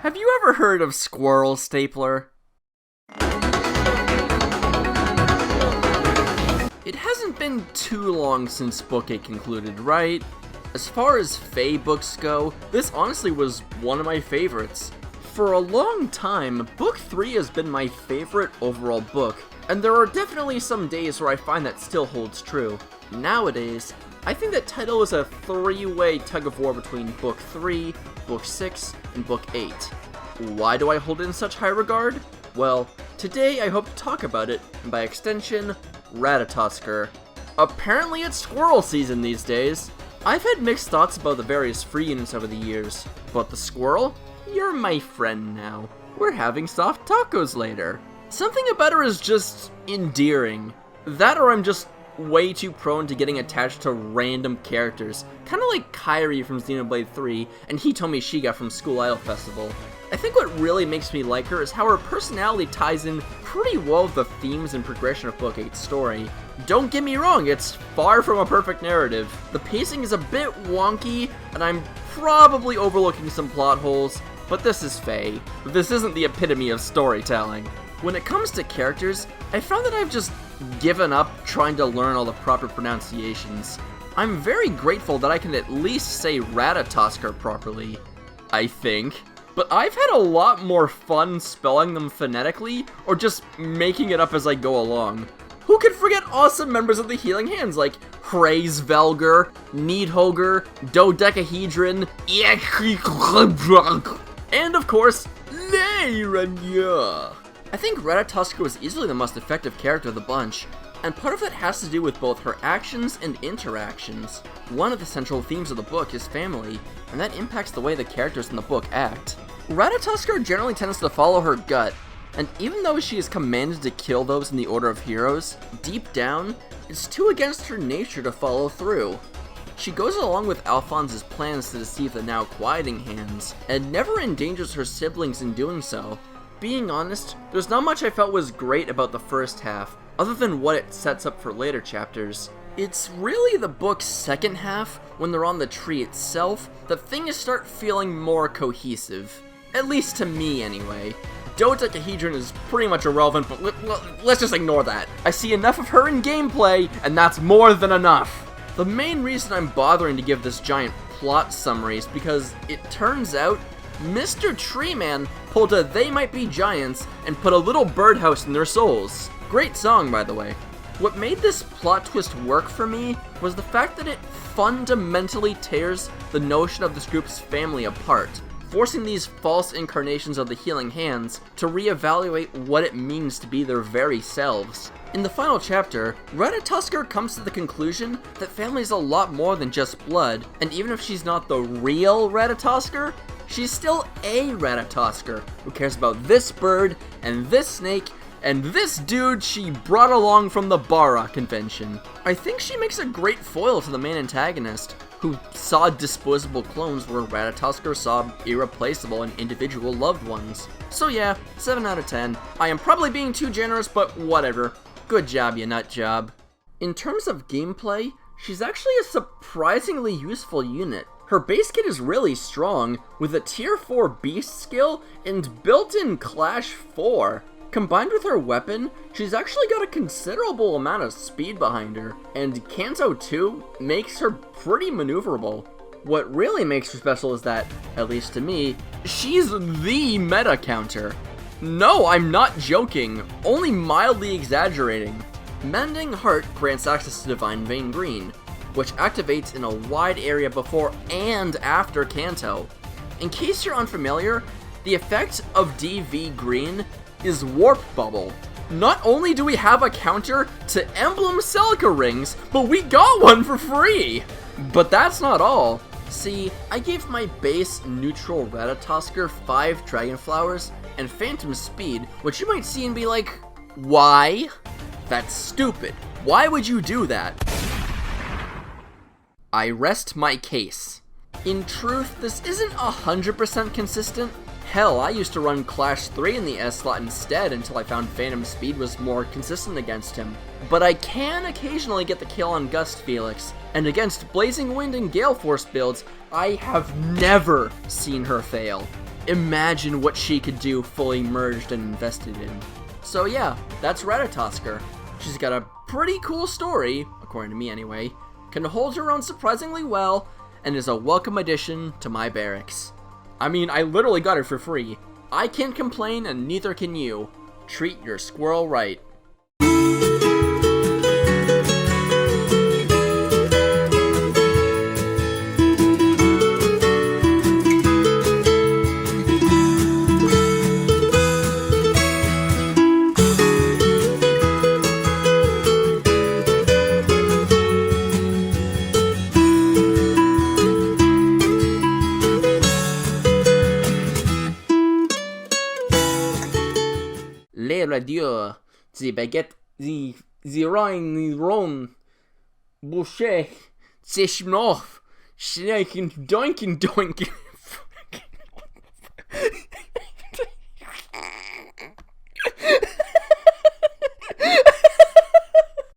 Have you ever heard of Squirrel Stapler? It hasn't been too long since Book 8 concluded, right? As far as Fae books go, this honestly was one of my favorites. For a long time, Book 3 has been my favorite overall book, and there are definitely some days where I find that still holds true. Nowadays, I think that title is a three-way tug-of-war between Book 3, Book 6, and Book 8. Why do I hold it in such high regard? Well, today I hope to talk about it, and by extension, Ratatoskr. Apparently it's squirrel season these days. I've had mixed thoughts about the various free units over the years, but the squirrel? You're my friend now. We're having soft tacos later. Something about her is just endearing. That or I'm just way too prone to getting attached to random characters, kinda like Kairi from Xenoblade 3 and Hitomi Shiga from School Idol Festival. I think what really makes me like her is how her personality ties in pretty well with the themes and progression of Book 8's story. Don't get me wrong, it's far from a perfect narrative. The pacing is a bit wonky, and I'm probably overlooking some plot holes, but this is Fae. This isn't the epitome of storytelling. When it comes to characters, I found that I've just given up trying to learn all the proper pronunciations. I'm very grateful that I can at least say Ratatoskr properly, I think. But I've had a lot more fun spelling them phonetically, or just making it up as I go along. Who could forget awesome members of the Healing Hands like Hraesvelgr, Needhogre, Dodecahedron, and of course, Leiranya. I think Ratatoskr was easily the most effective character of the bunch, and part of it has to do with both her actions and interactions. One of the central themes of the book is family, and that impacts the way the characters in the book act. Ratatoskr generally tends to follow her gut, and even though she is commanded to kill those in the order of heroes, deep down, it's too against her nature to follow through. She goes along with Alphonse's plans to deceive the now quieting hands, and never endangers her siblings in doing so. Being honest, there's not much I felt was great about the first half, other than what it sets up for later chapters. It's really the book's second half, when they're on the tree itself, that things start feeling more cohesive. At least to me, anyway. Dodecahedron is pretty much irrelevant, but let's just ignore that. I see enough of her in gameplay, and that's more than enough. The main reason I'm bothering to give this giant plot summary is because it turns out Mr. Treeman pulled a They Might Be Giants and put a little birdhouse in their souls. Great song, by the way. What made this plot twist work for me was the fact that it fundamentally tears the notion of this group's family apart, forcing these false incarnations of the Healing Hands to reevaluate what it means to be their very selves. In the final chapter, Ratatoskr comes to the conclusion that family is a lot more than just blood, and even if she's not the real Ratatoskr, she's still a Ratatoskr who cares about this bird, and this snake, and this dude she brought along from the Bara convention. I think she makes a great foil to the main antagonist, who saw disposable clones where Ratatoskr saw irreplaceable and individual loved ones. So yeah, 7 out of 10. I am probably being too generous, but whatever. Good job, you nut job. In terms of gameplay, she's actually a surprisingly useful unit. Her base kit is really strong, with a tier 4 beast skill and built-in Clash 4. Combined with her weapon, she's actually got a considerable amount of speed behind her, and Kanto 2 makes her pretty maneuverable. What really makes her special is that, at least to me, she's the meta counter. No, I'm not joking, only mildly exaggerating. Mending Heart grants access to Divine Vein Green, which activates in a wide area before and after Kanto. In case you're unfamiliar, the effect of DV Green is Warp Bubble. Not only do we have a counter to Emblem Celica rings, but we got one for free! But that's not all. See, I gave my base neutral Ratatoskr 5 Dragon Flowers and Phantom Speed, which you might see and be like, why? That's stupid. Why would you do that? I rest my case. In truth, this isn't 100% consistent. Hell, I used to run Clash 3 in the S slot instead until I found Phantom Speed was more consistent against him. But I can occasionally get the kill on Gust Felix, and against Blazing Wind and Gale Force builds, I have never seen her fail. imagine what she could do fully merged and invested in. So yeah, that's Ratatoskr. She's got a pretty cool story, according to me anyway, can hold her own surprisingly well, and is a welcome addition to my barracks. I mean, I literally got her for free. I can't complain, and neither can you. Treat your squirrel right. Les radieux, the baguette, the rhine, the ron, boucher, the schnoff, schnecken, doinken doink.